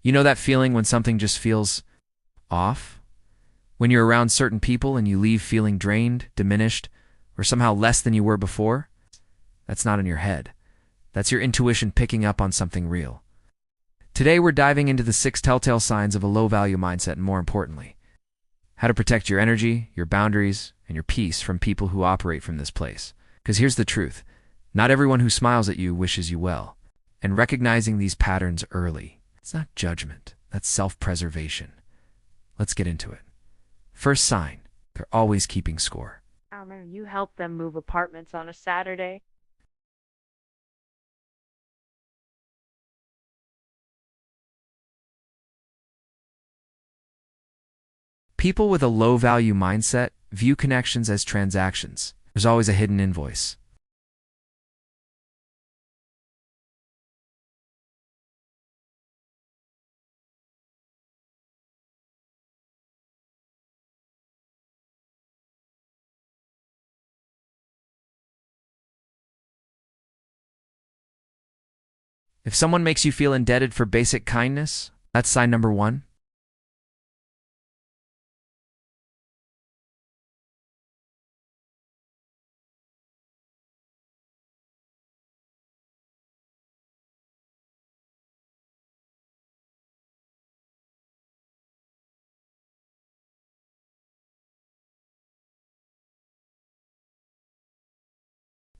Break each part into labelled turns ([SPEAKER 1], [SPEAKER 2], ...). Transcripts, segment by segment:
[SPEAKER 1] You know that feeling when something just feels off? When you're around certain people and you leave feeling drained, diminished, or somehow less than you were before? That's not in your head. That's your intuition picking up on something real. Today we're diving into the 6 telltale signs of a low-value mindset and, more importantly, how to protect your energy, your boundaries, and your peace from people who operate from this place. Because here's the truth. Not everyone who smiles at you wishes you well. And recognizing these patterns early, it's not judgment. That's self-preservation. Let's get into it. First sign, they're always keeping score.
[SPEAKER 2] I remember you helped them move apartments on a Saturday.
[SPEAKER 1] People with a low-value mindset view connections as transactions. There's always a hidden invoice. If someone makes you feel indebted for basic kindness, that's sign number 1.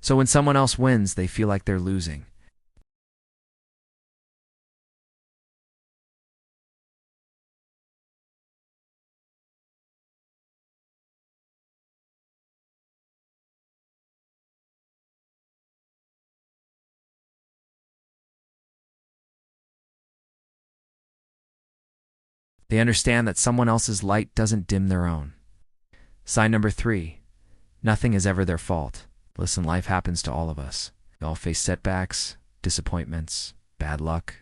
[SPEAKER 1] So when someone else wins, they feel like they're losing. They understand that someone else's light doesn't dim their own. Sign number 3. Nothing is ever their fault. Listen, life happens to all of us. We all face setbacks, disappointments, bad luck.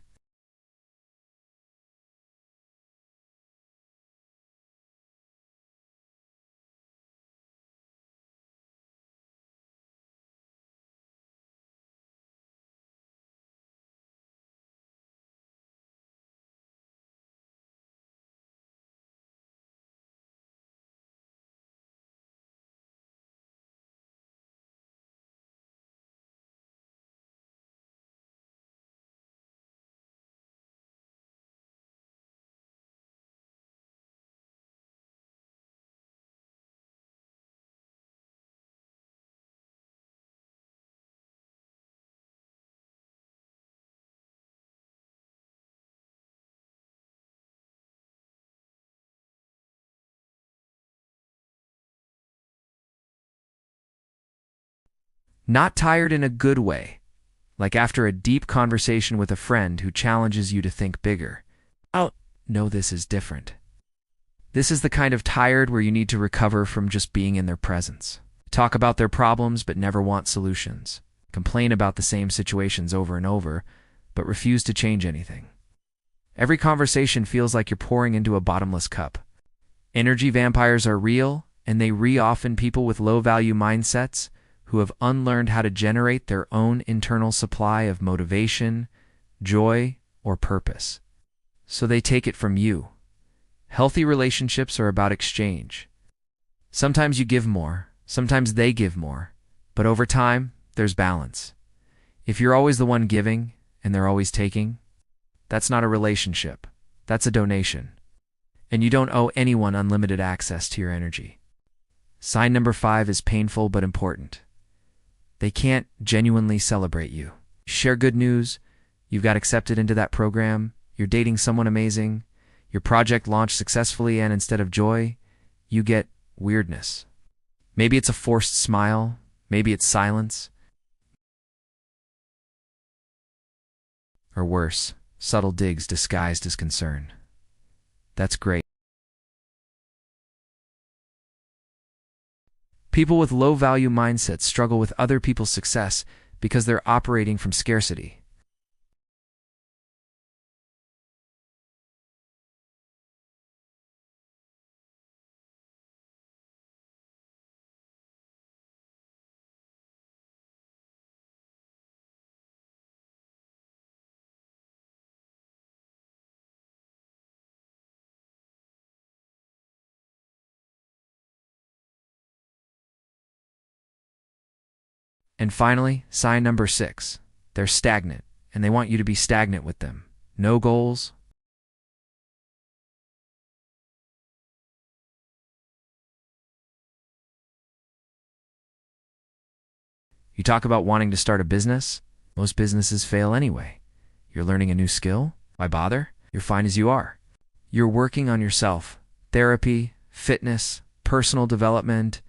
[SPEAKER 1] Not tired in a good way, like after a deep conversation with a friend who challenges you to think bigger. Oh, no, this is different. This is the kind of tired where you need to recover from just being in their presence. Talk about their problems but never want solutions. Complain about the same situations over and over, but refuse to change anything. Every conversation feels like you're pouring into a bottomless cup. Energy vampires are real, and they often people with low-value mindsets who have unlearned how to generate their own internal supply of motivation, joy, or purpose. So they take it from you. Healthy relationships are about exchange. Sometimes you give more, sometimes they give more, but over time, there's balance. If you're always the one giving and they're always taking, that's not a relationship. That's a donation. And you don't owe anyone unlimited access to your energy. Sign number 5 is painful but important. They can't genuinely celebrate you. Share good news, you've got accepted into that program, you're dating someone amazing, your project launched successfully, and instead of joy, you get weirdness. Maybe it's a forced smile, maybe it's silence, or worse, subtle digs disguised as concern. That's great. People with low-value mindsets struggle with other people's success because they're operating from scarcity. And finally, sign number 6. They're stagnant, and they want you to be stagnant with them. No goals. You talk about wanting to start a business? Most businesses fail anyway. You're learning a new skill? Why bother? You're fine as you are. You're working on yourself. Therapy, fitness, personal development,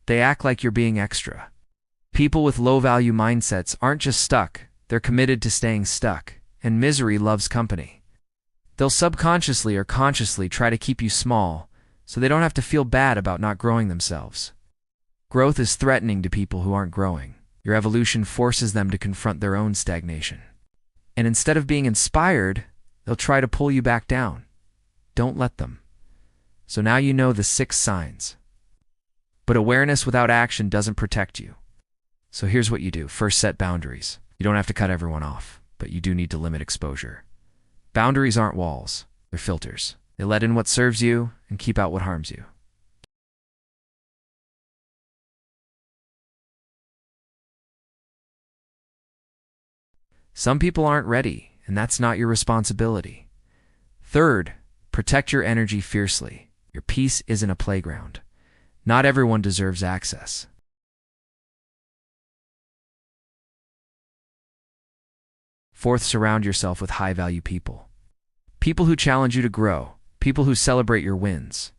[SPEAKER 1] they act like you're being extra. People with low-value mindsets aren't just stuck, they're committed to staying stuck, and misery loves company. They'll subconsciously or consciously try to keep you small, so they don't have to feel bad about not growing themselves. Growth is threatening to people who aren't growing. Your evolution forces them to confront their own stagnation. And instead of being inspired, they'll try to pull you back down. Don't let them. So now you know the 6 signs. But awareness without action doesn't protect you. So here's what you do. First, set boundaries. You don't have to cut everyone off, but you do need to limit exposure. Boundaries aren't walls, they're filters. They let in what serves you and keep out what harms you. Some people aren't ready, and that's not your responsibility. Third, protect your energy fiercely. Your peace isn't a playground. Not everyone deserves access. Fourth, surround yourself with high-value people. People who challenge you to grow. People who celebrate your wins.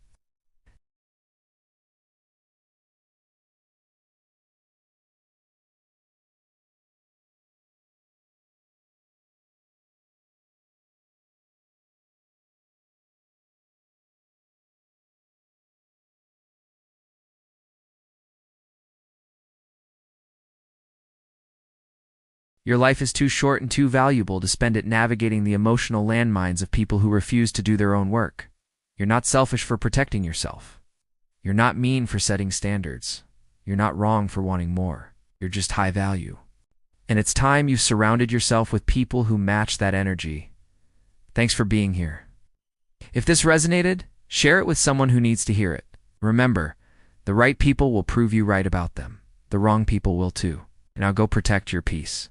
[SPEAKER 1] Your life is too short and too valuable to spend it navigating the emotional landmines of people who refuse to do their own work. You're not selfish for protecting yourself. You're not mean for setting standards. You're not wrong for wanting more. You're just high value. And it's time you surrounded yourself with people who match that energy. Thanks for being here. If this resonated, share it with someone who needs to hear it. Remember, the right people will prove you right about them. The wrong people will too. Now go protect your peace.